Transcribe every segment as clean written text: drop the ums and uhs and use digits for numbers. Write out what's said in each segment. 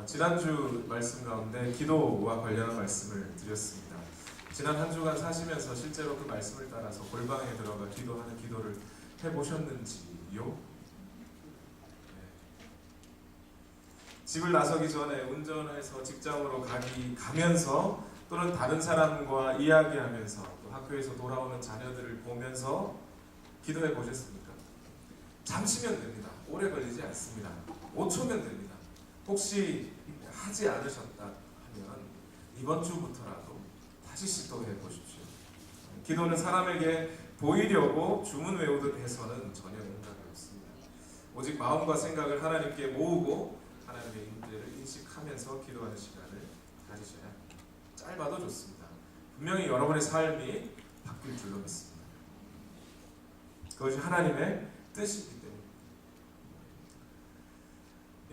지난주 말씀 가운데 기도와 관련한 말씀을 드렸습니다. 지난 한 주간 사시면서 실제로 그 말씀을 따라서 골방에 들어가 기도하는 기도를 해보셨는지요? 네. 집을 나서기 전에 운전해서 직장으로 가면서 또는 다른 사람과 이야기하면서 또 학교에서 돌아오는 자녀들을 보면서 기도해 보셨습니까? 잠시면 됩니다. 오래 걸리지 않습니다. 5초면 됩니다. 혹시 하지 않으셨다 하면 이번 주부터라도 다시 시도해 보십시오. 기도는 사람에게 보이려고 주문 외우듯 해서는 전혀 응답이 없습니다. 오직 마음과 생각을 하나님께 모으고 하나님의 임재를 인식하면서 기도하는 시간을 가지셔야 합니다. 짧아도 좋습니다. 분명히 여러분의 삶이 바뀔 줄로 믿습니다. 그것이 하나님의 뜻이기 때문에.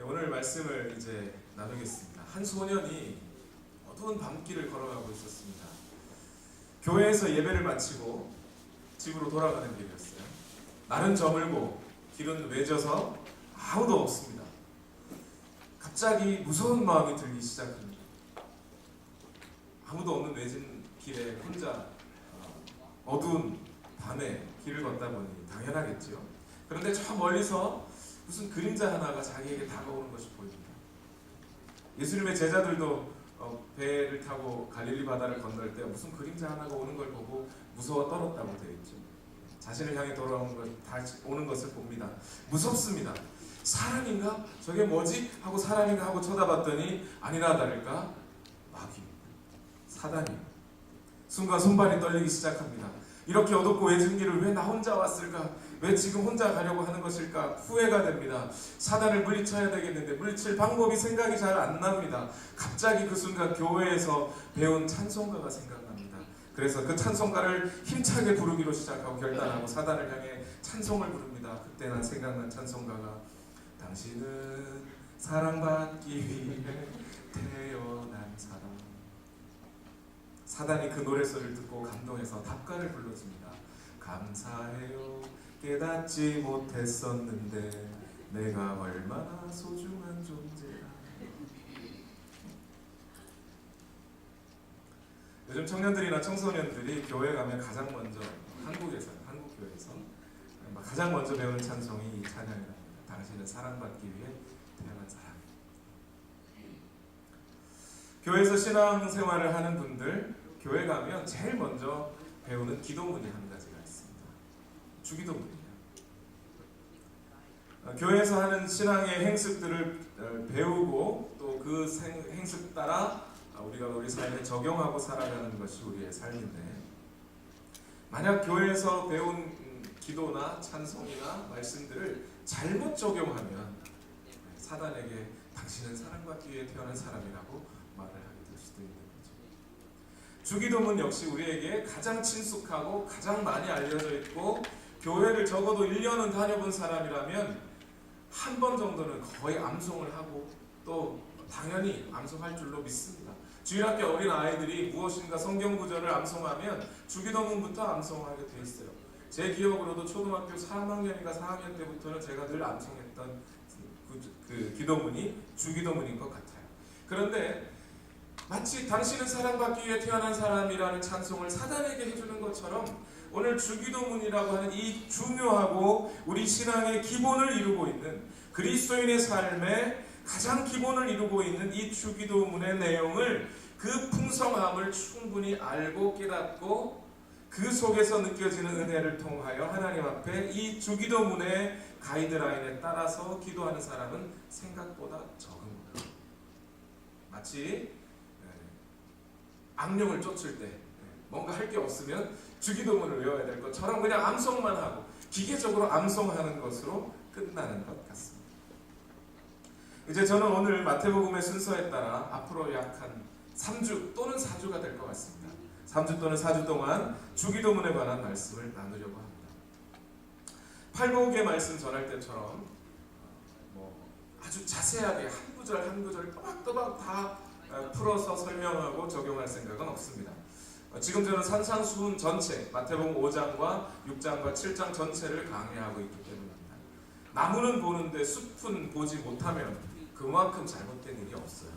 오늘 말씀을 이제 나누겠습니다. 한 소년이 어두운 밤길을 걸어가고 있었습니다. 교회에서 예배를 마치고 집으로 돌아가는 길이었어요. 날은 저물고 길은 외져서 아무도 없습니다. 갑자기 무서운 마음이 들기 시작합니다. 아무도 없는 외진 길에 혼자 어두운 밤에 길을 걷다 보니 당연하겠죠. 그런데 저 멀리서 무슨 그림자 하나가 자기에게 다가오는 것이 보입니다. 예수님의 제자들도 배를 타고 갈릴리 바다를 건널 때 무슨 그림자 하나가 오는 걸 보고 무서워 떨었다고 되어 있죠. 자신을 향해 돌아오는 것, 다시 오는 것을 봅니다. 무섭습니다. 사람인가? 저게 뭐지? 하고 사람인가 하고 쳐다봤더니 아니나 다를까 마귀입니다. 사단이에요. 순간 손발이 떨리기 시작합니다. 이렇게 어둡고 외진 길을 왜 나 혼자 왔을까? 왜 지금 혼자 가려고 하는 것일까? 후회가 됩니다. 사단을 물리쳐야 되겠는데 물리칠 방법이 생각이 잘 안 납니다. 갑자기 그 순간 교회에서 배운 찬송가가 생각납니다. 그래서 그 찬송가를 힘차게 부르기로 시작하고 결단하고 사단을 향해 찬송을 부릅니다. 그때 난 생각난 찬송가가 당신은 사랑받기 위해 태어난 사람. 사단이 그 노래소리를 듣고 감동해서 답가를 불러줍니다. 감사해요. 깨닫지 못했었는데 내가 얼마나 소중한 존재야. 요즘 청년들이나 청소년들이 교회 가면 가장 먼저 한국 교회에서 가장 먼저 배우는 찬송이 이 찬양이랍니다. 당신은 사랑받기 위해 태어난 사람. 교회에서 신앙생활을 하는 분들, 교회 가면 제일 먼저 배우는 기도문이 한 가지가 있습니다. 주기도문이에요. 교회에서 하는 신앙의 행습들을 배우고 또 그 행습 따라 우리가 우리 삶에 적용하고 살아가는 것이 우리의 삶인데, 만약 교회에서 배운 기도나 찬송이나 말씀들을 잘못 적용하면 사단에게 당신은 사랑받기 위해 태어난 사람이라고 말을 하게 될 수도 있는 거죠. 주기도문 역시 우리에게 가장 친숙하고 가장 많이 알려져 있고, 교회를 적어도 1년은 다녀본 사람이라면 한 번 정도는 거의 암송을 하고 또 당연히 암송할 줄로 믿습니다. 주일학교 어린 아이들이 무엇인가 성경 구절을 암송하면 주기도문부터 암송하게 돼 있어요. 제 기억으로도 초등학교 3학년인가 4학년 때부터는 제가 늘 암송했던 그 기도문이 주기도문인 것 같아요. 그런데 마치 당신은 사랑받기 위해 태어난 사람이라는 찬송을 사단에게 해주는 것처럼 오늘 주기도문이라고 하는 이 중요하고 우리 신앙의 기본을 이루고 있는, 그리스도인의 삶의 가장 기본을 이루고 있는 이 주기도문의 내용을, 그 풍성함을 충분히 알고 깨닫고 그 속에서 느껴지는 은혜를 통하여 하나님 앞에 이 주기도문의 가이드라인에 따라서 기도하는 사람은 생각보다 적습니다. 마치 악령을 쫓을 때 뭔가 할 게 없으면 주기도문을 외워야 될 것처럼 그냥 암송만 하고 기계적으로 암송하는 것으로 끝나는 것 같습니다. 이제 저는 오늘 마태복음의 순서에 따라 앞으로 약 한 3주 또는 4주가 될 것 같습니다. 3주 또는 4주 동안 주기도문에 관한 말씀을 나누려고 합니다. 팔복의 말씀 전할 때처럼 아주 자세하게 한 구절 한 구절 또박또박 다 풀어서 설명하고 적용할 생각은 없습니다. 지금 저는 산상수훈 전체, 마태복음 5장과 6장과 7장 전체를 강의하고 있기 때문입니다. 나무는 보는데 숲은 보지 못하면 그만큼 잘못된 일이 없어요.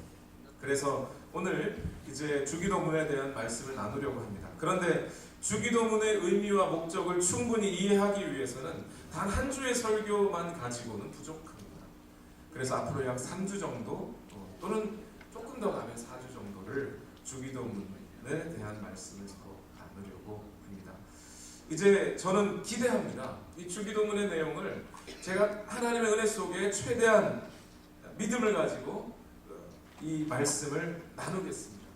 그래서 오늘 이제 주기도문에 대한 말씀을 나누려고 합니다. 그런데 주기도문의 의미와 목적을 충분히 이해하기 위해서는 단 한 주의 설교만 가지고는 부족합니다. 그래서 앞으로 약 3주 정도 또는 조금 더 가면 4주 정도를 주기도문에 대한 말씀을 서로 나누려고 합니다. 이제 저는 기대합니다. 이 주기도문의 내용을 제가 하나님의 은혜 속에 최대한 믿음을 가지고 이 말씀을 나누겠습니다.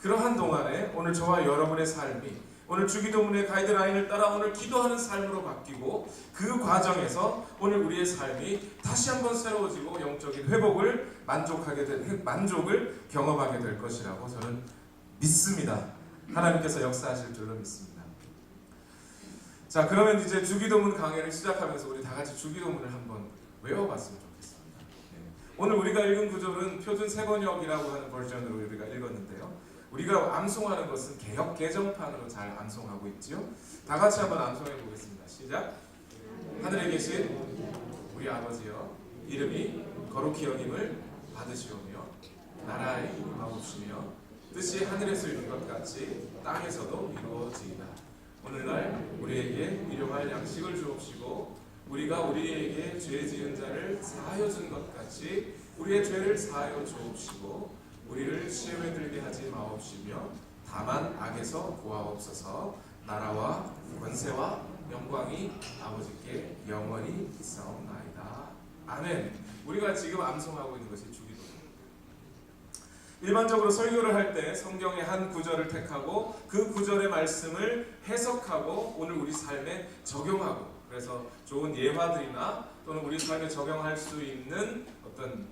그러한 동안에 오늘 저와 여러분의 삶이 오늘 주기도문의 가이드라인을 따라 오늘 기도하는 삶으로 바뀌고 그 과정에서 오늘 우리의 삶이 다시 한번 새로워지고 영적인 회복을 만족을 경험하게 될 것이라고 저는 믿습니다. 하나님께서 역사하실 줄로 믿습니다. 자, 그러면 이제 주기도문 강해를 시작하면서 우리 다 같이 주기도문을 한번 외워봤으면 좋겠습니다. 오늘 우리가 읽은 구절은 표준 세번역이라고 하는 버전으로 우리가 읽었는데요. 우리가 암송하는 것은 개역 개정판으로 잘 암송하고 있지요. 다 같이 한번 암송해 보겠습니다. 시작. 하늘에 계신 우리 아버지여, 이름이 거룩히 여김을 받으시오며 나라의 임하옵시며 뜻이 하늘에서 이룬 것 같이 땅에서도 이루어지이다. 오늘날 우리에게 일용할 양식을 주옵시고 우리가 우리에게 죄 지은 자를 사하여 준 것 같이 우리의 죄를 사하여 주옵시고 우리를 시험에 들게 하지 마옵시며 다만 악에서 구하옵소서. 나라와 권세와 영광이 아버지께 영원히 있사옵나이다. 아멘. 우리가 지금 암송하고 있는 것이 주기도문입니다. 일반적으로 설교를 할 때 성경의 한 구절을 택하고 그 구절의 말씀을 해석하고 오늘 우리 삶에 적용하고, 그래서 좋은 예화들이나 또는 우리 삶에 적용할 수 있는 어떤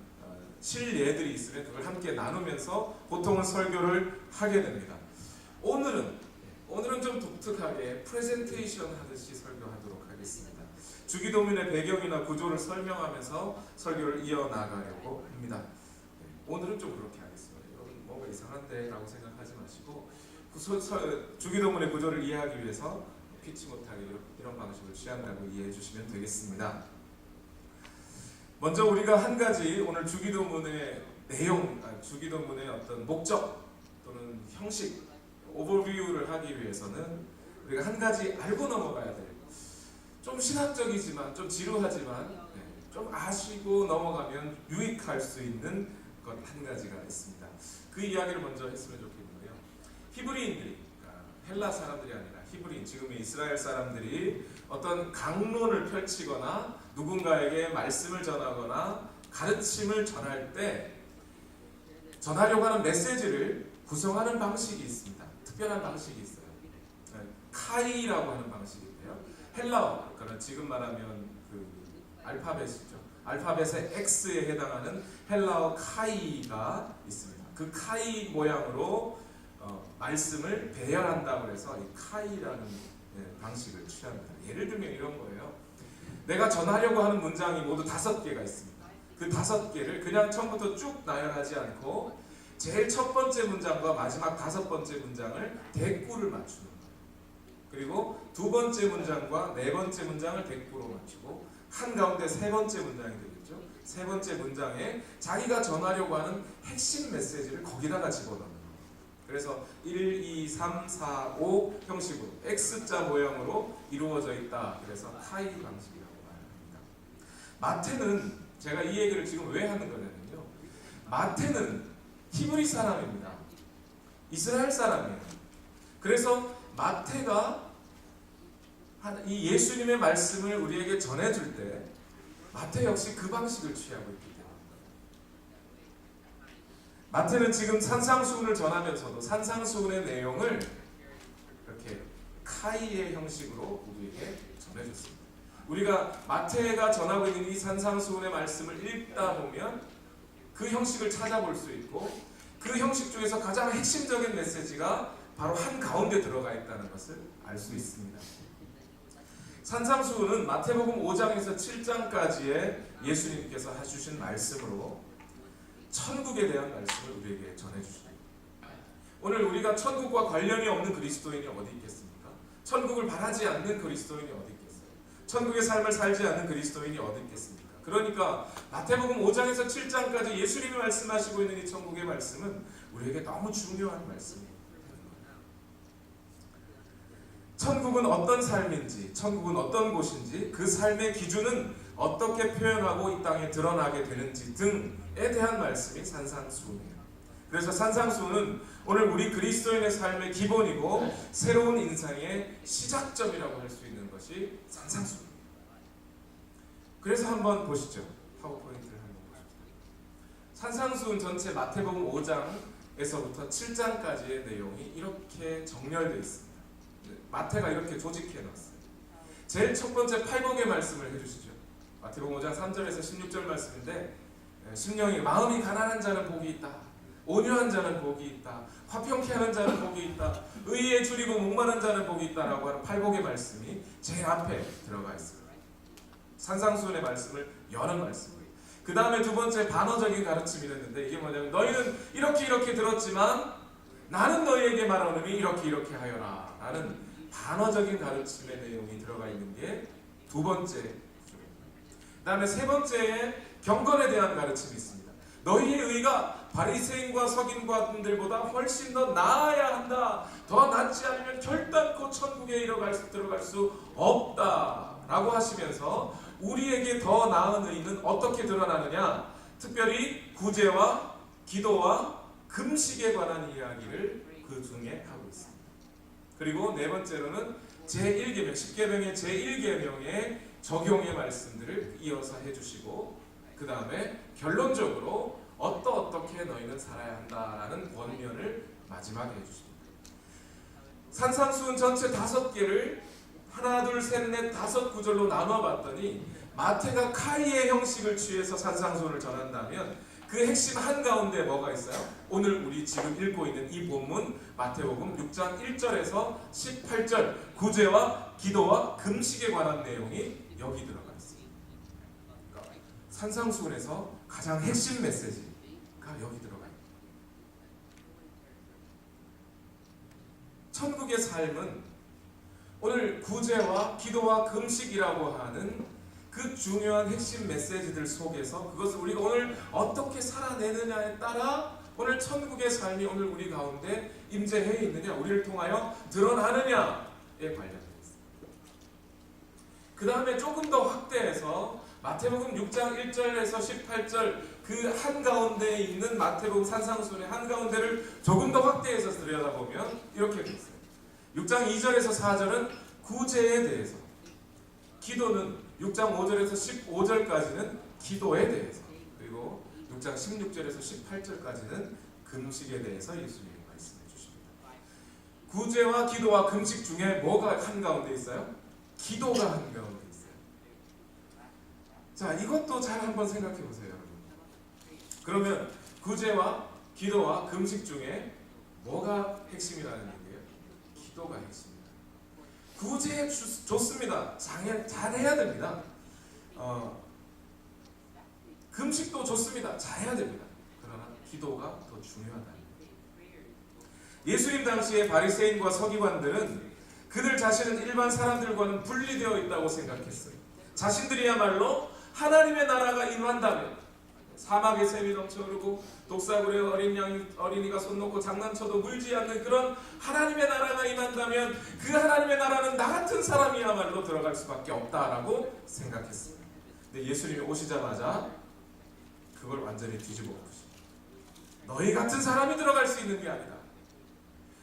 실예들이 있으면 그걸 함께 나누면서 보통은 설교를 하게 됩니다. 오늘은 좀 독특하게 프레젠테이션 하듯이 설교하도록 하겠습니다. 주기도문의 배경이나 구조를 설명하면서 설교를 이어나가려고 합니다. 오늘은 좀 그렇게 하겠습니다. 여러분 뭔가 이상한데 라고 생각하지 마시고 주기도문의 구조를 이해하기 위해서 피치 못하게 이런 방식을 취한다고 이해해 주시면 되겠습니다. 먼저 우리가 한 가지 오늘 주기도문의 내용, 주기도문의 어떤 목적 또는 형식, 오버뷰를 하기 위해서는 우리가 한 가지 알고 넘어가야 될, 좀 신학적이지만 좀 지루하지만 좀 아시고 넘어가면 유익할 수 있는 것 한 가지가 있습니다. 그 이야기를 먼저 했으면 좋겠는데요. 히브리인들이, 그러니까 헬라 사람들이 아니라 히브리인, 지금의 이스라엘 사람들이 어떤 강론을 펼치거나 누군가에게 말씀을 전하거나 가르침을 전할 때 전하려고 하는 메시지를 구성하는 방식이 있습니다. 특별한 방식이 있어요. 카이라고 하는 방식인데요. 헬라어, 그러니까 지금 말하면 그 알파벳이죠. 알파벳의 X에 해당하는 헬라어 카이가 있습니다. 그 카이 모양으로 말씀을 배열한다고 해서 이 카이라는 방식을 취합니다. 예를 들면 이런 거예요. 내가 전하려고 하는 문장이 모두 5개가 있습니다. 그 5개를 그냥 처음부터 쭉 나열하지 않고 제일 첫 번째 문장과 마지막 5번째 문장을 대꾸를 맞추는 거예요. 그리고 두 번째 문장과 네 번째 문장을 대꾸로 맞추고 한가운데 세 번째 문장이 되겠죠. 세 번째 문장에 자기가 전하려고 하는 핵심 메시지를 거기다가 집어넣는 거예요. 그래서 1, 2, 3, 4, 5 형식으로 X자 모양으로 이루어져 있다. 그래서 카이 방식이라고 말합니다. 마태는, 제가 이 얘기를 지금 왜 하는 거냐면요, 마태는 히브리 사람입니다. 이스라엘 사람이에요. 그래서 마태가 이 예수님의 말씀을 우리에게 전해줄 때 마태 역시 그 방식을 취하고 있기 때문에 마태는 지금 산상수훈을 전하면서도 산상수훈의 내용을 이렇게 카이의 형식으로 우리에게 전해줬습니다. 우리가 마태가 전하고 있는 이 산상수훈의 말씀을 읽다 보면 그 형식을 찾아볼 수 있고 그 형식 중에서 가장 핵심적인 메시지가 바로 한가운데 들어가 있다는 것을 알 수 있습니다. 산상수훈은 마태복음 5장에서 7장까지의 예수님께서 해주신 말씀으로 천국에 대한 말씀을 우리에게 전해주십니다. 오늘 우리가 천국과 관련이 없는 그리스도인이 어디 있겠습니까? 천국을 바라지 않는 그리스도인이 어디 있겠어요? 천국의 삶을 살지 않는 그리스도인이 어디 있겠습니까? 그러니까 마태복음 5장에서 7장까지 예수님이 말씀하시고 있는 이 천국의 말씀은 우리에게 너무 중요한 말씀이에요. 천국은 어떤 삶인지, 천국은 어떤 곳인지, 그 삶의 기준은 어떻게 표현하고 이 땅에 드러나게 되는지 등에 대한 말씀이 산상수훈이에요. 그래서 산상수훈은 오늘 우리 그리스도인의 삶의 기본이고 새로운 인생의 시작점이라고 할 수 있는 것이 산상수훈입니다. 그래서 한번 보시죠. 파워포인트를 한번 보시죠. 산상수훈 전체 마태복음 5장에서부터 7장까지의 내용이 이렇게 정렬되어 있습니다. 마태가 이렇게 조직해 놨어요. 제일 첫 번째 팔복의 말씀을 해주시죠. 마태복음 5장 3절에서 16절 말씀인데, 심령이 마음이 가난한 자는 복이 있다, 온유한 자는 복이 있다, 화평케 하는 자는 복이 있다, 의에 줄이고 목마른 자는 복이 있다라고 하는 팔복의 말씀이 제일 앞에 들어가 있습니다. 산상수훈의 말씀을 여는 말씀이에요. 그 다음에 두 번째 반어적인 가르침이 됐는데, 이게 뭐냐면 너희는 이렇게 들었지만 나는 너희에게 말하노니 이렇게 하여라 라는 반어적인 가르침의 내용이 들어가 있는 게 두 번째 구조입니다. 그 다음에 세 번째에 경건에 대한 가르침이 있습니다. 너희의 의가 바리새인과 서기관들보다 훨씬 더 나아야 한다. 더 낫지 않으면 결단코 천국에 들어갈 수 없다 라고 하시면서 우리에게 더 나은 의는 어떻게 드러나느냐, 특별히 구제와 기도와 금식에 관한 이야기를 그 중에 하고 있습니다. 그리고 네 번째로는 제1계명, 10계명의 제1계명의 적용의 말씀들을 이어서 해주시고, 그 다음에 결론적으로 어떻게 너희는 살아야 한다라는 권면을 마지막에 해주십니다. 산상수훈 전체 5개를 하나, 둘, 셋, 넷, 5구절로 나눠봤더니 마태가 카이의 형식을 취해서 산상수훈을 전한다면 그 핵심 한가운데 뭐가 있어요? 오늘 우리 지금 읽고 있는 이 본문 마태복음 6장 1절에서 18절 구제와 기도와 금식에 관한 내용이 여기 들어가 있습니다. 그러니까 산상수훈에서 가장 핵심 메시지가 여기 들어가 있습니다. 천국의 삶은 오늘 구제와 기도와 금식이라고 하는 그 중요한 핵심 메시지들 속에서 그것을 우리가 오늘 어떻게 살아내느냐에 따라 오늘 천국의 삶이 오늘 우리 가운데 임재해 있느냐, 우리를 통하여 드러나느냐에 관련되어 있습니다. 그 다음에 조금 더 확대해서 마태복음 6장 1절에서 18절 그 한가운데에 있는 마태복음 산상수훈의 한가운데를 조금 더 확대해서 들여다보면 이렇게 되어 있어요. 6장 2절에서 4절은 구제에 대해서, 기도는 6장 5절에서 15절까지는 기도에 대해서, 그리고 6장 16절에서 18절까지는 금식에 대해서 예수님이 말씀해 주십니다. 구제와 기도와 금식 중에 뭐가 한가운데 있어요? 기도가 한가운데 있어요. 자, 이것도 잘 한번 생각해 보세요, 여러분. 그러면 구제와 기도와 금식 중에 뭐가 핵심이라는 얘기예요? 기도가 핵심입니다. 구제 좋습니다. 잘해야 됩니다. 금식도 좋습니다. 잘해야 됩니다. 그러나 기도가 더 중요하다. 예수님 당시에 바리새인과 서기관들은 그들 자신은 일반 사람들과는 분리되어 있다고 생각했어요. 자신들이야말로 하나님의 나라가 임한다면 사막에 샘이 넘쳐 흐르고 독사굴에 어린이가 손 놓고 장난쳐도 물지 않는 그런 하나님의 나라가 임한다면 그 하나님의 나라는 나 같은 사람이야말로 들어갈 수밖에 없다라고 생각했습니다. 근데 예수님이 오시자마자 그걸 완전히 뒤집어 엎으십니다. 너희 같은 사람이 들어갈 수 있는 게 아니다.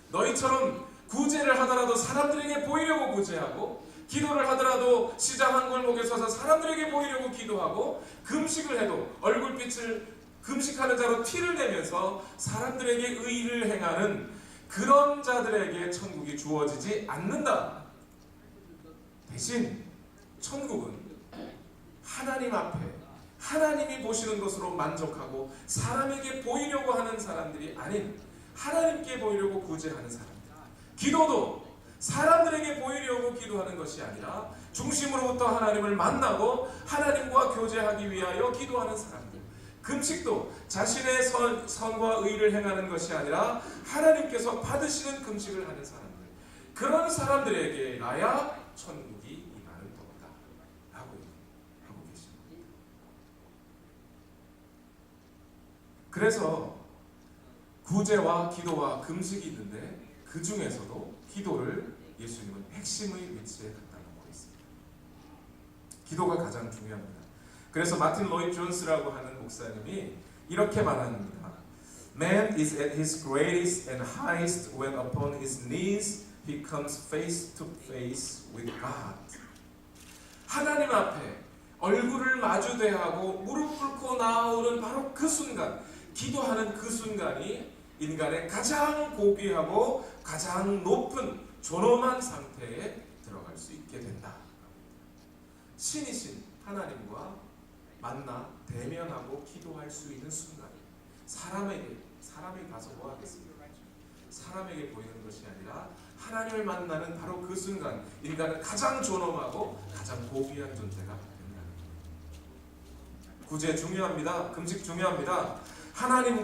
너희처럼 구제를 하더라도 사람들에게 보이려고 구제하고, 기도를 하더라도 시장 한 골목에 서서 사람들에게 보이려고 기도하고, 금식을 해도 얼굴빛을 금식하는 자로 티를 내면서 사람들에게 의를 행하는 그런 자들에게 천국이 주어지지 않는다. 대신 천국은 하나님 앞에 하나님이 보시는 것으로 만족하고 사람에게 보이려고 하는 사람들이 아닌 하나님께 보이려고 구제하는 사람들. 기도도 사람들에게 보이려고 기도하는 것이 아니라 중심으로부터 하나님을 만나고 하나님과 교제하기 위하여 기도하는 사람들. 금식도 자신의 선과 의를 행하는 것이 아니라 하나님께서 받으시는 금식을 하는 사람들. 그런 사람들에게 나야 천국이 임하는 것이다 라고 하고 계십니다. 그래서 구제와 기도와 금식이 있는데 그 중에서도 기도를 예수님은 핵심의 위치에 갖다 놓고 있습니다. 기도가 가장 중요합니다. 그래서 마틴 로이드 존스라고 하는 목사님이 이렇게 말합니다. Man is at his greatest and highest when upon his knees he comes face to face with God. 하나님 앞에 얼굴을 마주대하고 무릎 꿇고 나오는 바로 그 순간, 기도하는 그 순간이 인간의 가장 고귀하고 가장 높은 존엄한 상태에 들어갈 수 있게 된다. 신이신 하나님과 만나 대면하고 기도할 수 있는 순간, 사람이 가서 뭐 하겠습니까? 사람에게 보이는 것이 아니라 하나님을 만나는 바로 그 순간 인간은 가장 존엄하고 가장 고귀한 존재가 된다. 구제 중요합니다. 금식 중요합니다.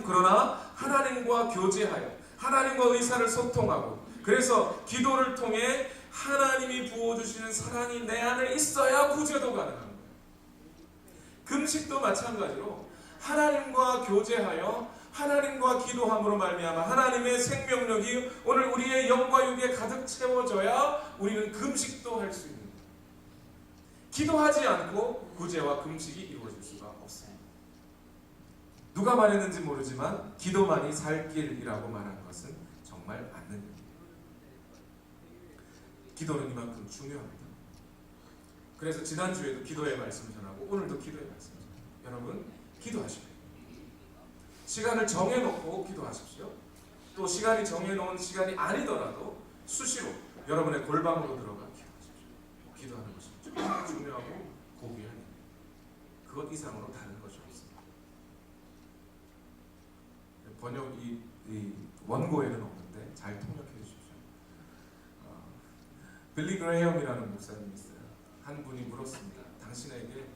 그러나 하나님과 교제하여 하나님과 의사를 소통하고, 그래서 기도를 통해 하나님이 부어주시는 사랑이 내 안에 있어야 구제도 가능한 거예요. 금식도 마찬가지로 하나님과 교제하여 하나님과 기도함으로 말미암아 하나님의 생명력이 오늘 우리의 영과 육에 가득 채워져야 우리는 금식도 할 수 있는 거예요. 기도하지 않고 구제와 금식이 이루어질 수가 없습니다. 누가 말했는지 모르지만 기도만이 살 길이라고 말한 것은 정말 맞는 일이에요. 기도는 이만큼 중요합니다. 그래서 지난주에도 기도의 말씀을 전하고 오늘도 기도의 말씀을 전합니다. 여러분 기도하십시오. 시간을 정해놓고 기도하십시오. 또 시간이 정해놓은 시간이 아니더라도 수시로 여러분의 골방으로 들어가 기도하십시오. 기도하는 것이 정말 중요하고 고귀한 일. 그것 이상으로 다른 것이 없습니다. 번역이 원고에는 없는데 잘 통역해 주십시오. 빌리 그레이엄이라는 목사님이 있어요. 한 분이 물었습니다. 당신에게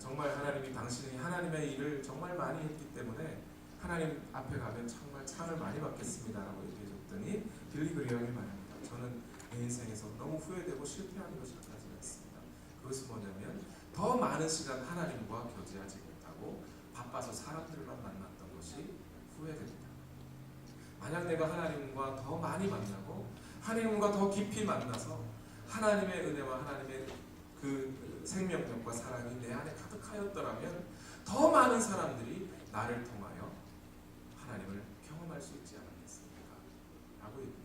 정말 하나님이 당신이 하나님의 일을 정말 많이 했기 때문에 하나님 앞에 가면 정말 상을 많이 받겠습니다 라고 얘기해 줬더니 빌리 그레이엄이 말합니다. 저는 내 인생에서 너무 후회되고 실패하는 것이 한 가지가 있습니다. 그것은 뭐냐면 더 많은 시간 하나님과 교제하지 못하고 바빠서 사람들만 만났던 것이 후회됩니다. 만약 내가 하나님과 더 많이 만나고 하나님과 더 깊이 만나서 하나님의 은혜와 하나님의 그 생명력과 사랑이 내 안에 가득하였더라면 더 많은 사람들이 나를 통하여 하나님을 경험할 수 있지 않았겠습니까? 라고 얘기합니다.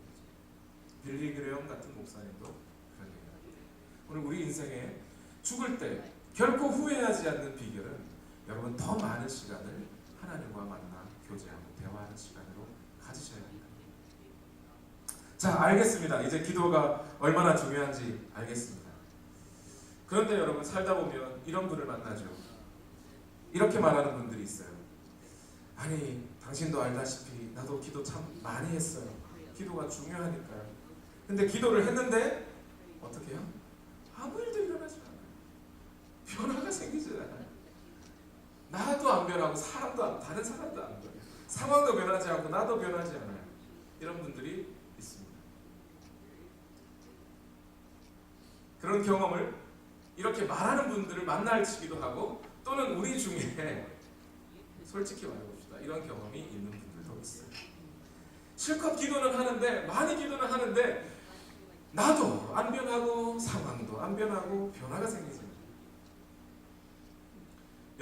빌리 그레이엄 같은 목사님도 그런 얘기를 합니다. 오늘 우리 인생에 죽을 때 결코 후회하지 않는 비결은 여러분 더 많은 시간을 하나님과 만나 교제하고 대화하는 시간으로 가지셔야 합니다. 자, 알겠습니다. 이제 기도가 얼마나 중요한지 알겠습니다. 그런데 여러분 살다 보면 이런 분을 만나죠. 이렇게 말하는 분들이 있어요. 아니 당신도 알다시피 나도 기도 참 많이 했어요. 기도가 중요하니까요. 근데 기도를 했는데 어떻게 해요? 아무 일도 일어나지 않아요. 변화가 생기지 않아요. 나도 안 변하고 다른 사람도 안 변해요. 상황도 변하지 않고 나도 변하지 않아요. 이런 분들이 있습니다. 그런 경험을 이렇게 말하는 분들을 만날지기도 하고, 또는 우리 중에 솔직히 말해봅시다. 이런 경험이 있는 분들도 있어요. 실컷 기도는 하는데, 많이 기도는 하는데 나도 안 변하고 상황도 안 변하고 변화가 생기지 않아요.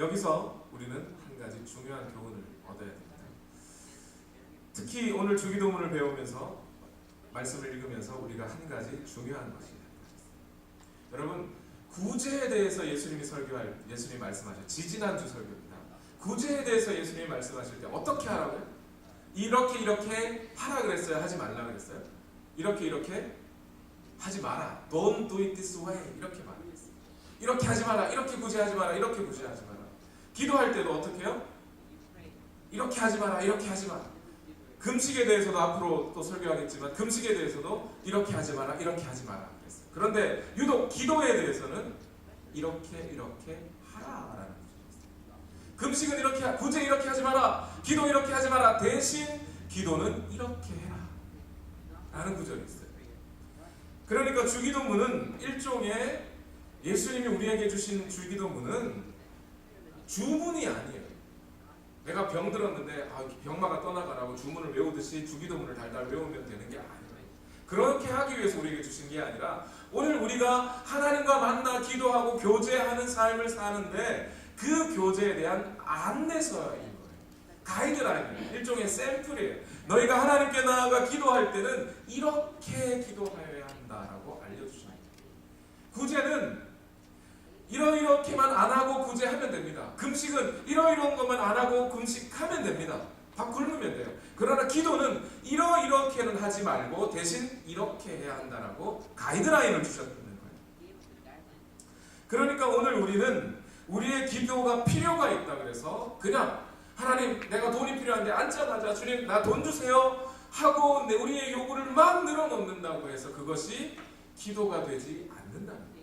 여기서 우리는 한 가지 중요한 교훈을 얻어야 됩니다. 특히 오늘 주기도문을 배우면서 말씀을 읽으면서 우리가 한 가지 중요한 것이 있습니다. 여러분 구제에 대해서 예수님이 말씀하셨죠. 지지난주 설교입니다. 구제에 대해서 예수님이 말씀하실 때 어떻게 하라고요? 이렇게 하라 그랬어요? 하지 말라 그랬어요? 이렇게 하지 마라. Don't do it this way. 이렇게 말했어요. 이렇게 하지 마라. 이렇게 구제하지 마라. 이렇게 구제하지 마라. 기도할 때도 어떻게 해요? 이렇게 하지 마라. 이렇게 하지 마라. 금식에 대해서도 앞으로 또 설교하겠지만 금식에 대해서도 이렇게 하지 마라. 이렇게 하지 마라. 그런데 유독 기도에 대해서는 이렇게 하라라는 구절이 있습니다. 금식은 이렇게, 구제 이렇게 하지 마라. 기도 이렇게 하지 마라. 대신 기도는 이렇게 해라 라는 구절이 있어요. 그러니까 주기도문은 일종의 예수님이 우리에게 주신 주기도문은 주문이 아니에요. 내가 병들었는데 병마가 떠나가라고 주문을 외우듯이 주기도문을 달달 외우면 되는 게 아니에요. 그렇게 하기 위해서 우리에게 주신 게 아니라 오늘 우리가 하나님과 만나 기도하고 교제하는 삶을 사는데 그 교제에 대한 안내서인 거예요. 가이드라인이에요. 일종의 샘플이에요. 너희가 하나님께 나아가 기도할 때는 이렇게 기도하여야 한다라고 알려주셔요. 구제는 이러이렇게만 안 하고 구제하면 됩니다. 금식은 이러이러한 것만 안 하고 금식하면 됩니다. 밥 굶으면 돼요. 그러나 기도는 이러이렇게는 하지 말고 대신 이렇게 해야 한다라고 가이드라인을 주셨다는 거예요. 그러니까 오늘 우리는 우리의 기도가 필요가 있다 그래서 그냥 하나님 내가 돈이 필요한데 앉자마자 주님 나 돈 주세요 하고 우리의 요구를 막 늘어놓는다고 해서 그것이 기도가 되지 않는다는 거예요.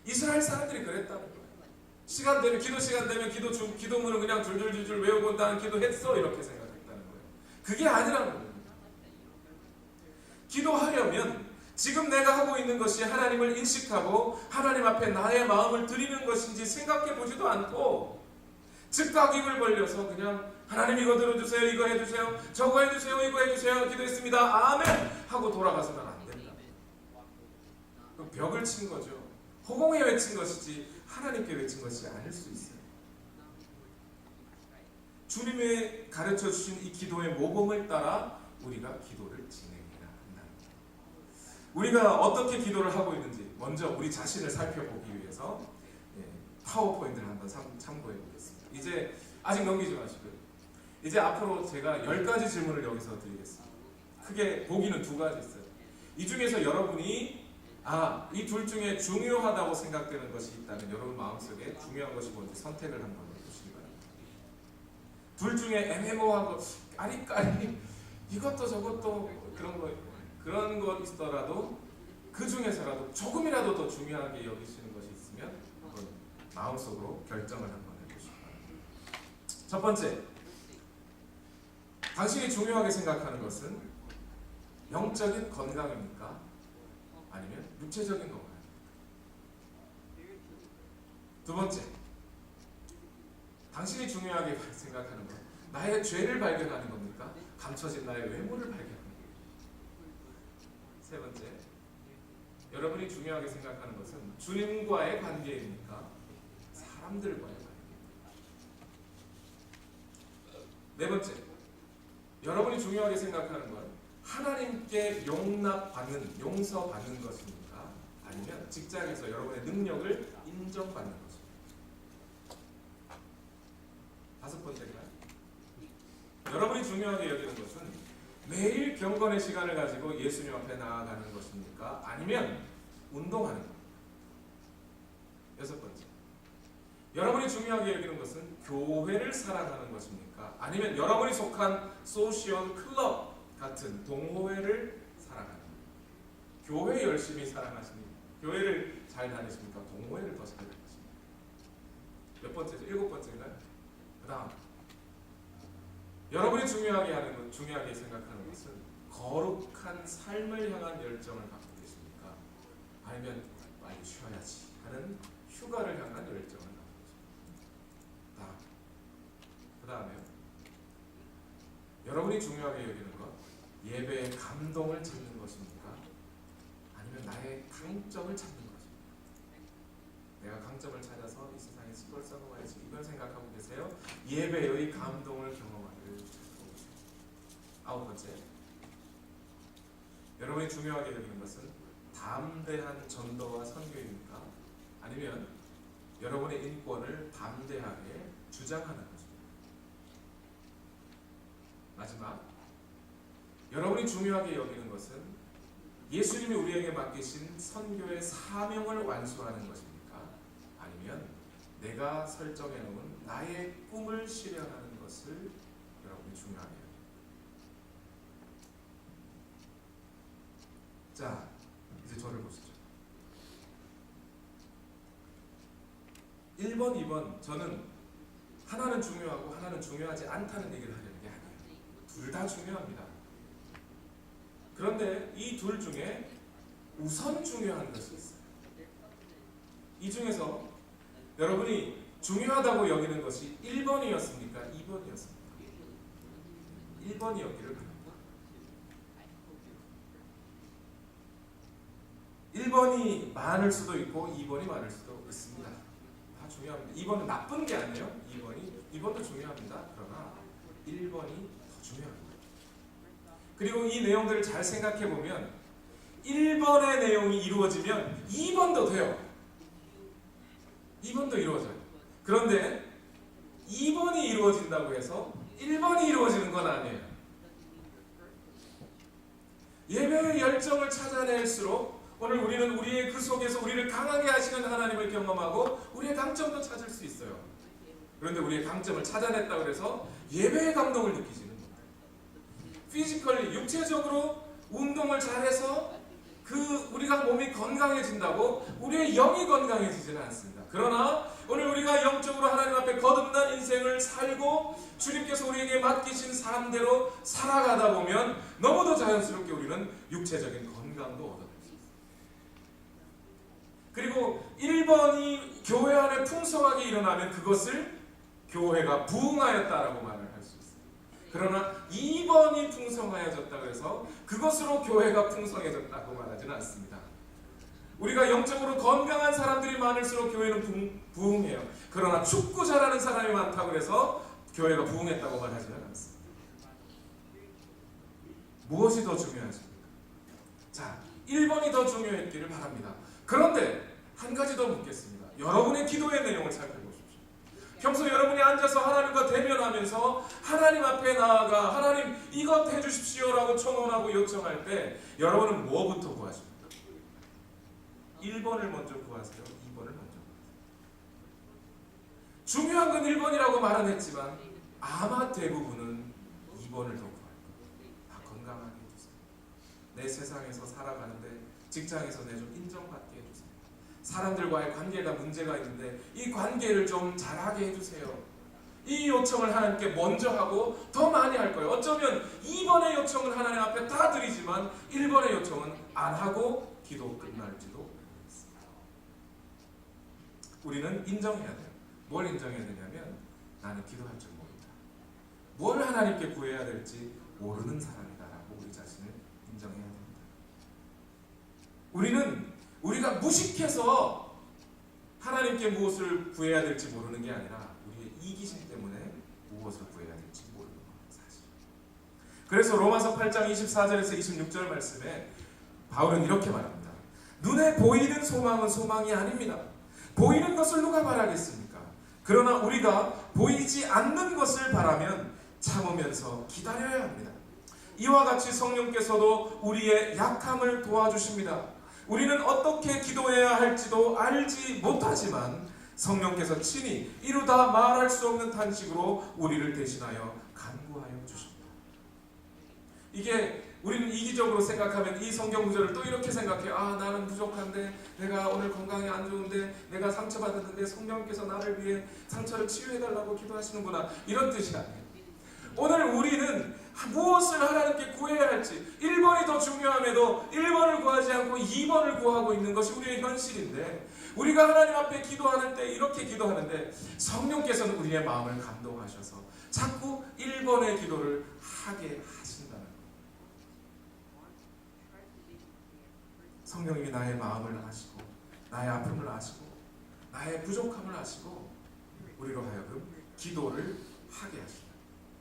이스라엘 사람들이 그랬다는 거예요. 시간 되면 기도 시간 되면 기도문을 그냥 줄줄줄줄 외우고 나는 기도했어 이렇게 생각했다는 거예요. 그게 아니라는 거예요. 기도하려면 지금 내가 하고 있는 것이 하나님을 인식하고 하나님 앞에 나의 마음을 드리는 것인지 생각해 보지도 않고 즉각 입을 벌려서 그냥 하나님 이거 들어주세요 이거 해주세요 저거 해주세요 이거 해주세요 기도했습니다 아멘 하고 돌아가서는 안 된다. 그 벽을 친 거죠. 허공에 외친 것이지 하나님께 외친 것이 아닐 수 있어요. 주님의 가르쳐 주신 이 기도의 모범을 따라 우리가 기도를 진행해야 한다. 우리가 어떻게 기도를 하고 있는지 먼저 우리 자신을 살펴보기 위해서 파워포인트를 한번 참고해 보겠습니다. 이제 아직 넘기지 마시고요. 이제 앞으로 제가 10가지 질문을 여기서 드리겠습니다. 크게 보기는 2가지 있어요. 이 중에서 여러분이 이 둘 중에 중요하다고 생각되는 것이 있다면 여러분 마음속에 중요한 것이 뭔지 선택을 한번 해보시기 바랍니다. 둘 중에 애매모호하고 까리까리 이것도 저것도 그런 거 있더라도 그 중에서라도 조금이라도 더 중요하게 여기시는 것이 있으면 한번 마음속으로 결정을 한번 해보시기 바랍니다. 첫 번째, 당신이 중요하게 생각하는 것은 영적인 건강입니까? 아니면 육체적인 건가요? 두 번째, 당신이 중요하게 생각하는 것, 나의 죄를 발견하는 겁니까? 감춰진 나의 외모를 발견하는 겁니까? 세 번째, 여러분이 중요하게 생각하는 것은 주님과의 관계입니까? 사람들과의 관계입니까? 네 번째, 여러분이 중요하게 생각하는 건 하나님께 용납받는, 용서받는 것입니까? 아니면 직장에서 여러분의 능력을 인정받는 것입니까? 다섯 번째가 여러분이 중요하게 여기는 것은 매일 경건의 시간을 가지고 예수님 앞에 나아가는 것입니까? 아니면 운동하는 겁니까? 여섯 번째, 여러분이 중요하게 여기는 것은 교회를 사랑하는 것입니까? 아니면 여러분이 속한 소시얼 클럽 같은 동호회를 사랑하는 겁니까? 교회 열심히 사랑하십니까? 교회를 잘 다니십니까? 동호회를 더 잘 다니십니까? 몇 번째죠? 7번째인가요? 그 다음, 여러분이 중요하게 생각하는 것은 거룩한 삶을 향한 열정을 갖고 계십니까? 아니면 많이 쉬어야지 하는 휴가를 향한 열정을 갖고 계십니까? 그 다음에요, 여러분이 중요하게 여기는 것, 예배의 감동을 찾는 것입니까? 아니면 나의 강점을 찾는 것입니까? 내가 강점을 찾아서 이 세상에 시골 써먹어야지 이걸 생각하고 계세요? 예배의 감동을 경험하기를 찾고 계세요? 아홉 번째, 여러분이 중요하게 여기는 것은 담대한 전도와 선교입니까? 아니면 여러분의 인권을 담대하게 주장하는 것입니까? 마지막, 여러분이 중요하게 여기는 것은 예수님이 우리에게 맡기신 선교의 사명을 완수하는 것입니까? 아니면 내가 설정해 놓은 나의 꿈을 실현하는 것을 여러분이 중요하게 여깁니까? 자, 이제 저를 보시죠. 1번, 2번, 저는 하나는 중요하고 하나는 중요하지 않다는 얘기를 하려는 게 아니에요. 둘 다 중요합니다. 그런데 이 둘 중에 우선 중요한 것이 있어요. 이 중에서 여러분이 중요하다고 여기는 것이 1번이었습니까? 2번이었습니까? 1번이었기를 바랍니다. 1번이 많을 수도 있고 2번이 많을 수도 있습니다. 다 중요합니다. 2번은 나쁜 게 아니에요. 2번도 중요합니다. 그러나 1번이 더 중요합니다. 그리고 이 내용들을 잘 생각해 보면 1번의 내용이 이루어지면 2번도 돼요. 2번도 이루어져요. 그런데 2번이 이루어진다고 해서 1번이 이루어지는 건 아니에요. 예배의 열정을 찾아낼수록 오늘 우리는 우리의 그 속에서 우리를 강하게 하시는 하나님을 경험하고 우리의 강점도 찾을 수 있어요. 그런데 우리의 강점을 찾아냈다고 해서 예배의 감동을 느끼지는 못해요. 피지컬리 육체적으로 운동을 잘해서 우리가 몸이 건강해진다고 우리의 영이 건강해지지는 않습니다. 그러나 오늘 우리가 영적으로 하나님 앞에 거듭난 인생을 살고 주님께서 우리에게 맡기신 삶대로 살아가다 보면 너무도 자연스럽게 우리는 육체적인 건강도 얻어낼 수 있습니다. 그리고 1번이 교회 안에 풍성하게 일어나면 그것을 교회가 부흥하였다라고 말을 할 수 있습니다. 그러나 2번이 풍성하여졌다고 해서 그것으로 교회가 풍성해졌다고 말하지는 않습니다. 우리가 영적으로 건강한 사람들이 많을수록 교회는 부흥해요. 그러나 축구 잘하는 사람이 많다고 해서 교회가 부흥했다고 말하지는 않습니다. 무엇이 더 중요하십니까? 자, 1번이 더 중요했기를 바랍니다. 그런데 한 가지 더 묻겠습니다. 여러분의 기도의 내용을 살펴보십시오. 평소 여러분이 앉아서 하나님과 대면하면서 하나님 앞에 나아가 하나님 이것 해주십시오라고 청원하고 요청할 때 여러분은 뭐부터 구하십니까? 1번을 먼저 구하세요? 2번을 먼저 구하세요? 중요한 건 1번이라고 말은 했지만 아마 대부분은 2번을 더 구할 거예요. 다 건강하게 해주세요. 내 세상에서 살아가는데 직장에서 내 좀 인정받게 해주세요. 사람들과의 관계가 문제가 있는데 이 관계를 좀 잘하게 해주세요. 이 요청을 하나님께 먼저 하고 더 많이 할 거예요. 어쩌면 2번의 요청은 하나님 앞에 다 드리지만 1번의 요청은 안 하고 기도 끝날지도 모르겠습니다. 우리는 인정해야 돼요. 뭘 인정해야 되냐면 나는 기도할 줄 모른다. 뭘 하나님께 구해야 될지 모르는 사람이다라고 우리 자신을 인정해야 됩니다. 우리가 무식해서 하나님께 무엇을 구해야 될지 모르는 게 아니라 우리의 이기심 때문에 무엇을 구해야 될지 모르는 사실. 그래서 로마서 8장 24절에서 26절 말씀에 바울은 이렇게 말합니다. 눈에 보이는 소망은 소망이 아닙니다. 보이는 것을 누가 바라겠습니까? 그러나 우리가 보이지 않는 것을 바라면 참으면서 기다려야 합니다. 이와 같이 성령께서도 우리의 약함을 도와주십니다. 우리는 어떻게 기도해야 할지도 알지 못하지만 성령께서 친히 이루다 말할 수 없는 탄식으로 우리를 대신하여 간구하여 주십니다. 이게 우리는 이기적으로 생각하면 이 성경 구절을 또 이렇게 생각해. 나는 부족한데, 내가 오늘 건강이 안 좋은데, 내가 상처받았는데 성령께서 나를 위해 상처를 치유해달라고 기도하시는구나, 이런 뜻이 아니에요. 오늘 우리는 무엇을 하나님께 구해야 할지 1번이 더 중요함에도 1번을 구하지 않고 2번을 구하고 있는 것이 우리의 현실인데, 우리가 하나님 앞에 기도하는 때 이렇게 기도하는데 성령께서는 우리의 마음을 감동하셔서 자꾸 1번의 기도를 하게 하신다는 거예요. 성령님이 나의 마음을 아시고 나의 아픔을 아시고 나의 부족함을 아시고 우리로 하여금 기도를 하게 하신다.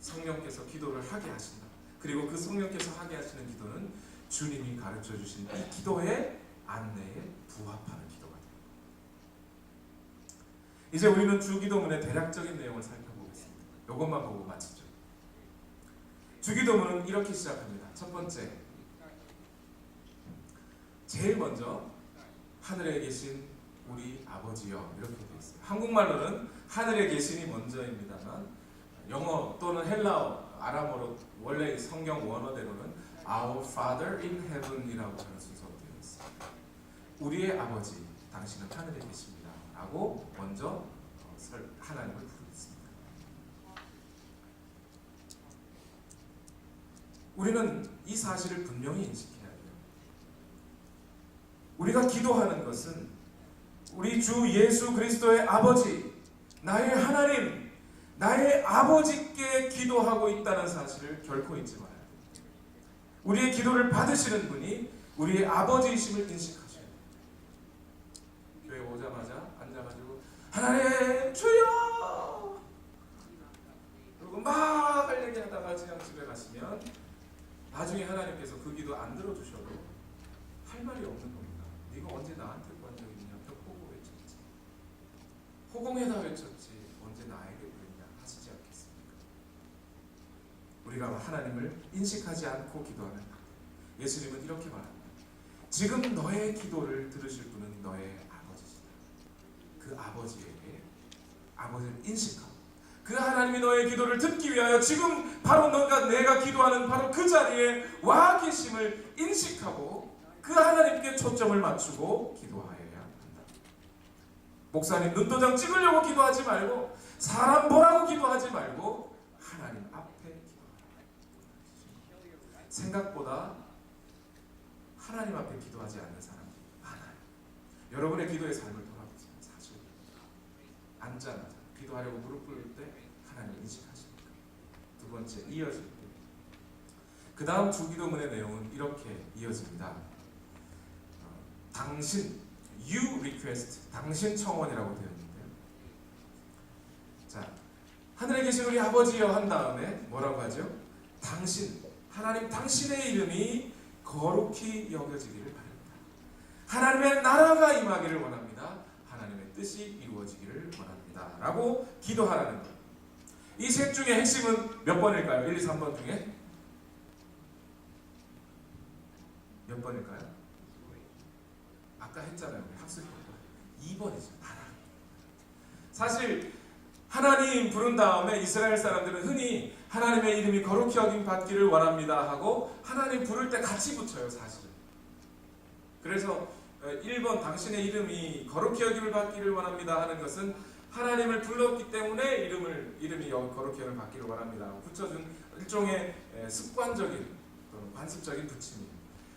성령께서 기도를 하게 하신다. 그리고 그 성령께서 하게 하시는 기도는 주님이 가르쳐 주신 이 기도의 안내에 부합하는 기도가 됩니다. 이제 우리는 주기도문의 대략적인 내용을 살펴보겠습니다. 이것만 보고 마치죠. 주기도문은 이렇게 시작합니다. 첫 번째, 제일 먼저 하늘에 계신 우리 아버지여, 이렇게 되어 있어요. 한국말로는 하늘에 계신이 먼저입니다만 영어 또는 헬라어, 아람어로 원래 성경 원어대로는 Our Father in Heaven이라고 하는 순서로 되어 있습니다. 우리의 아버지, 당신은 하늘에 계십니다 라고 먼저 하나님을 부르겠습니다. 우리는 이 사실을 분명히 인식해야 돼요. 우리가 기도하는 것은 우리 주 예수 그리스도의 아버지, 나의 하나님, 나의 아버지께 기도하고 있다는 사실을 결코 잊지 말아야 됩니다. 우리의 기도를 받으시는 분이 우리의 아버지이심을 인식하셔야 됩니다. 교회 오자마자 앉아가지고 하나님 주여! 그리고 막 할 얘기 하다가 그냥 집에 가시면 나중에 하나님께서 그 기도 안 들어주셔도 할 말이 없는 겁니다. 네가 언제 나한테 구한 적 있냐? 벽보고 외쳤지. 호공에다 외쳤지. 언제 나에게 그랬냐? 하시지 않겠습니까? 우리가 하나님을 인식하지 않고 기도하는 예수님은 이렇게 말합니다. 지금 너의 기도를 들으실 분은 너의 아버지시다. 그 아버지에게 아버지를 인식하고 그 하나님이 너의 기도를 듣기 위하여 지금 바로 내가 기도하는 바로 그 자리에 와 계심을 인식하고 그 하나님께 초점을 맞추고 기도하여야 한다. 목사님 눈도장 찍으려고 기도하지 말고 사람 보라고 기도하지 말고 하나님 앞에 기도하라. 생각보다 하나님 앞에 기도하지 않는 사람들이 많아요. 여러분의 기도의 삶을 돌아보세요. 사실 앉자마자 기도하려고 무릎 꿇을 때 하나님 인식하십니까? 두 번째, 이어질 때. 그 다음 주기도문의 내용은 이렇게 이어집니다. 당신, you request, 당신 청원이라고 되어 있는데요. 자, 하늘에 계신 우리 아버지여 한 다음에 뭐라고 하죠? 당신, 하나님 당신의 이름이 거룩히 여겨지기를 바랍니다. 하나님의 나라가 임하기를 원합니다. 하나님의 뜻이 이루어지기를 원합니다. 라고 기도하라는 것. 이 셋 중에 핵심은 몇 번일까요? 1, 2, 3번 중에? 몇 번일까요? 아까 했잖아요. 학습 2번이죠. 사실 하나님 부른 다음에 이스라엘 사람들은 흔히 하나님의 이름이 거룩히 여김 받기를 원합니다 하고 하나님 부를 때 같이 붙여요. 사실은. 그래서 1번 당신의 이름이 거룩히 여김을 받기를 원합니다 하는 것은 하나님을 불렀기 때문에 이름이 거룩히 여김을 받기를 원합니다 붙여준 일종의 습관적인 또는 관습적인 붙임이에요.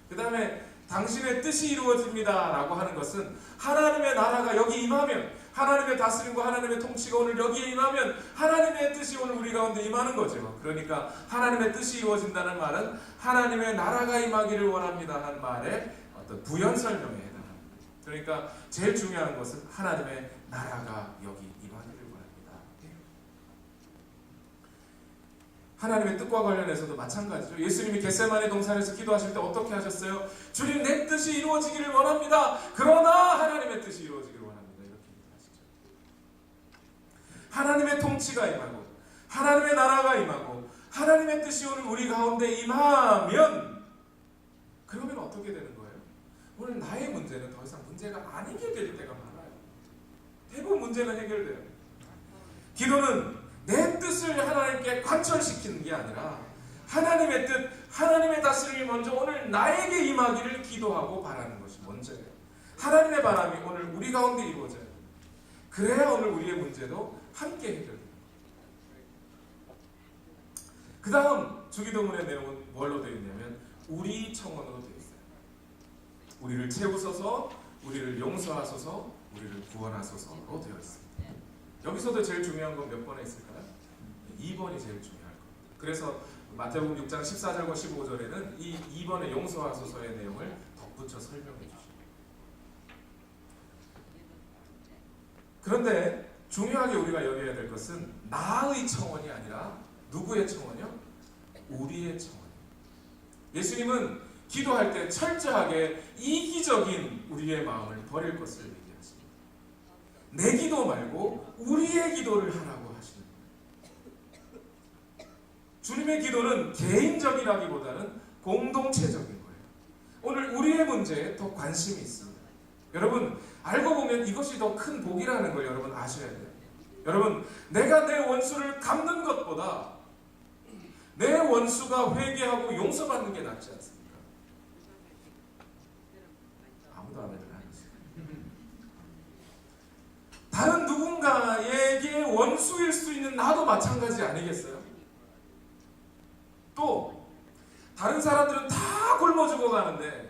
그 다음에 당신의 뜻이 이루어집니다 라고 하는 것은 하나님의 나라가 여기 임하면 하나님의 다스림과 하나님의 통치가 오늘 여기에 임하면 하나님의 뜻이 오늘 우리 가운데 임하는 거죠. 그러니까 하나님의 뜻이 이루어진다는 말은 하나님의 나라가 임하기를 원합니다 하는 말의 어떤 부연 설명에 해당합니다. 그러니까 제일 중요한 것은 하나님의 나라가 여기 임하기를 원합니다. 하나님의 뜻과 관련해서도 마찬가지죠. 예수님이 겟세마네 동산에서 기도하실 때 어떻게 하셨어요? 주님 내 뜻이 이루어지기를 원합니다. 그러나 하나님의 뜻이 이루어지기를 원합니다. 이렇게 기도하시죠. 하나님의 통치가 임하고 하나님의 나라가 임하고 하나님의 뜻이 오늘 우리 가운데 임하면 그러면 어떻게 되는 거예요? 오늘 나의 문제는 더 이상 문제가 아니게 될 때가 많아요. 대부분 문제는 해결돼요. 기도는 내 뜻을 하나님께 관철시키는 게 아니라 하나님의 뜻, 하나님의 다스림이 먼저 오늘 나에게 임하기를 기도하고 바라는 것이 먼저예요. 하나님의 바람이 오늘 우리 가운데 이루어져요. 그래야 오늘 우리의 문제도 함께 해결돼요. 그 다음 주기도문의 내용은 뭘로 되어 있냐면 우리 청원으로 되어 있어요. 우리를 채우소서, 우리를 용서하소서, 우리를 구원하소서로 되어 있습니다. 여기서도 제일 중요한 건 몇 번에 있을까요? 2번이 제일 중요할 겁니다. 그래서 마태복음 6장 14절과 15절에는 이 2번의 용서하소서의 내용을 덧붙여 설명해 주십니다. 그런데 중요하게 우리가 여겨야 될 것은 나의 청원이 아니라 누구의 청원이요? 우리의 청원이요. 예수님은 기도할 때 철저하게 이기적인 우리의 마음을 버릴 것을 얘기하십니다. 내 기도 말고 우리의 기도를 하라고 하시는 거예요. 주님의 기도는 개인적이라기보다는 공동체적인 거예요. 오늘 우리의 문제에 더 관심이 있습니다. 여러분 알고 보면 이것이 더 큰 복이라는 걸 여러분 아셔야 돼요. 여러분 내가 내 원수를 갚는 것보다 내 원수가 회개하고 용서받는 게 낫지 않습니까? 아무도 아멘을 안 했어요. 다른 누군가에게 원수일 수 있는 나도 마찬가지 아니겠어요? 또 다른 사람들은 다 굶어 죽어가는데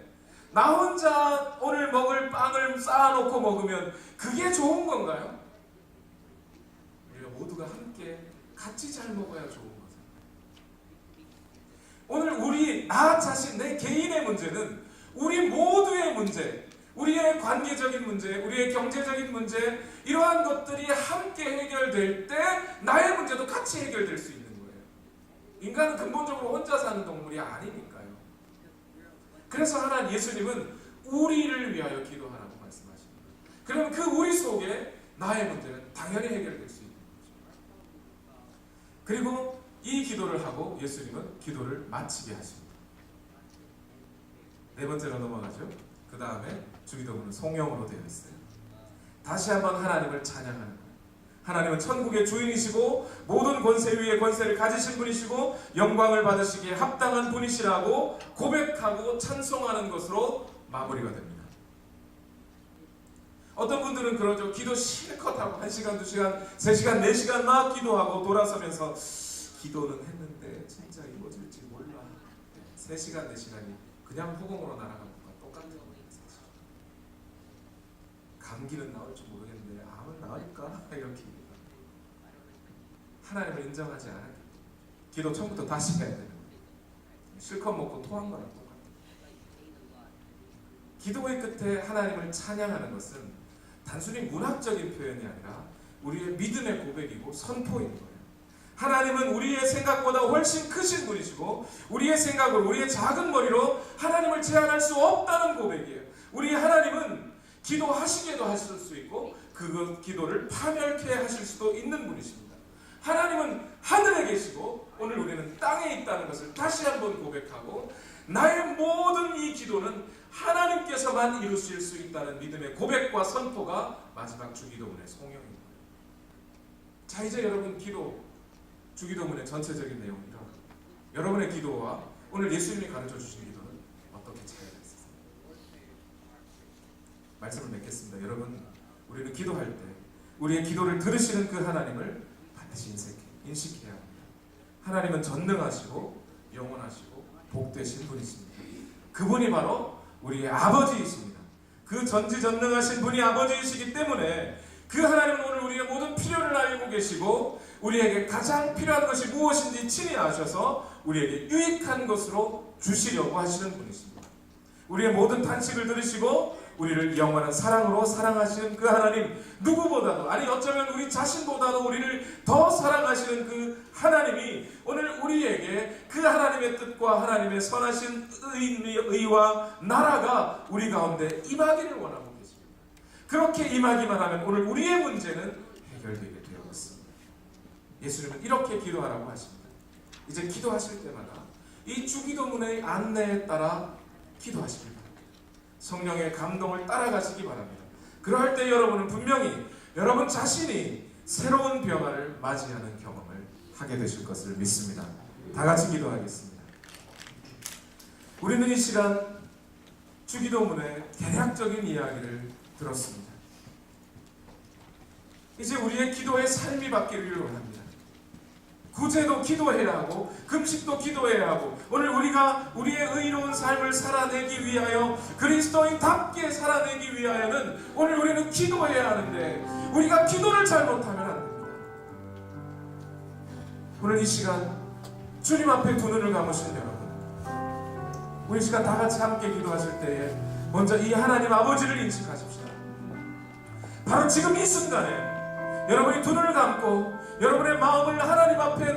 나 혼자 오늘 먹을 빵을 쌓아놓고 먹으면 그게 좋은 건가요? 모두가 함께 같이 잘 먹어야 좋은 거죠. 오늘 나 자신, 내 개인의 문제는 우리 모두의 문제, 우리의 관계적인 문제, 우리의 경제적인 문제, 이러한 것들이 함께 해결될 때 나의 문제도 같이 해결될 수 있는 거예요. 인간은 근본적으로 혼자 사는 동물이 아니니까요. 그래서 하나님 예수님은 우리를 위하여 기도하라고 말씀하십니다. 그러면 그 우리 속에 나의 문제는 당연히 해결될 수 있는 거죠. 그리고 이 기도를 하고 예수님은 기도를 마치게 하십니다. 네 번째로 넘어가죠. 그 다음에 주기도문은 송영으로 되어 있어요. 다시 한번 하나님을 찬양하는 거예요. 하나님은 천국의 주인이시고 모든 권세 위에 권세를 가지신 분이시고 영광을 받으시기에 합당한 분이시라고 고백하고 찬송하는 것으로 마무리가 됩니다. 어떤 분들은 그러죠. 기도 실컷 하고 1시간, 2시간, 3시간, 4시간 막 기도하고 돌아서면서 기도는 했는데 진짜 이루어질지 몰라. 3시간, 4시간이 그냥 허공으로 날아간 것과 똑같은 거예요. 감기는 나올지 모르겠는데 암은 나을까? 이렇게 하나님을 인정하지 않았기 때문에 기도 처음부터 다시 해야 되는 거예요. 실컷 먹고 토한 거랑 똑같아요. 기도의 끝에 하나님을 찬양하는 것은 단순히 문학적인 표현이 아니라 우리의 믿음의 고백이고 선포인 거예요. 하나님은 우리의 생각보다 훨씬 크신 분이시고 우리의 생각으로, 우리의 작은 머리로 하나님을 제한할 수 없다는 고백이에요. 우리 하나님은 기도하시게도 하실 수 있고 그 기도를 파멸케 하실 수도 있는 분이십니다. 하나님은 하늘에 계시고 오늘 우리는 땅에 있다는 것을 다시 한번 고백하고 나의 모든 이 기도는 하나님께서만 이루실 수 있다는 믿음의 고백과 선포가 마지막 주기도문의 송영입니다. 자, 이제 여러분 주기도문의 전체적인 내용이라 여러분의 기도와 오늘 예수님이 가르쳐 주신 기도는 어떻게 차이가 있으세요? 말씀을 맺겠습니다. 여러분, 우리는 기도할 때 우리의 기도를 들으시는 그 하나님을 반드시 인식해야 합니다. 하나님은 전능하시고 영원하시고 복되신 분이십니다. 그분이 바로 우리의 아버지이십니다. 그 전지전능하신 분이 아버지이시기 때문에 그 하나님은 오늘 우리의 모든 필요를 알고 계시고 우리에게 가장 필요한 것이 무엇인지 친히 아셔서 우리에게 유익한 것으로 주시려고 하시는 분이십니다. 우리의 모든 탄식을 들으시고 우리를 영원한 사랑으로 사랑하시는 그 하나님, 누구보다도, 아니 어쩌면 우리 자신보다도 우리를 더 사랑하시는 그 하나님이 오늘 우리에게 그 하나님의 뜻과 하나님의 선하신 의와 나라가 우리 가운데 임하기를 원하고 계십니다. 그렇게 임하기만 하면 오늘 우리의 문제는 해결되게 되어 있습니다. 예수님은 이렇게 기도하라고 하십니다. 이제 기도하실 때마다 이 주기도문의 안내에 따라 기도하시길 바랍니다. 성령의 감동을 따라가시기 바랍니다. 그러할 때 여러분은 분명히 여러분 자신이 새로운 변화를 맞이하는 경험을 하게 되실 것을 믿습니다. 다 같이 기도하겠습니다. 우리는 이 시간 주기도문의 대략적인 이야기를 들었습니다. 이제 우리의 기도의 삶이 바뀌기를 원합니다. 구제도 기도해야 하고 금식도 기도해야 하고 오늘 우리가 우리의 의로운 삶을 살아내기 위하여 그리스도인답게 살아내기 위하여는 오늘 우리는 기도해야 하는데 우리가 기도를 잘못하면 안 됩니다. 오늘 이 시간 주님 앞에 두 눈을 감으신 여러분, 우리 시간 다 같이 함께 기도하실 때에 먼저 이 하나님 아버지를 인식하십시오. 바로 지금 이 순간에 여러분이 두 눈을 감고 여러분의 마음을 하나님 앞에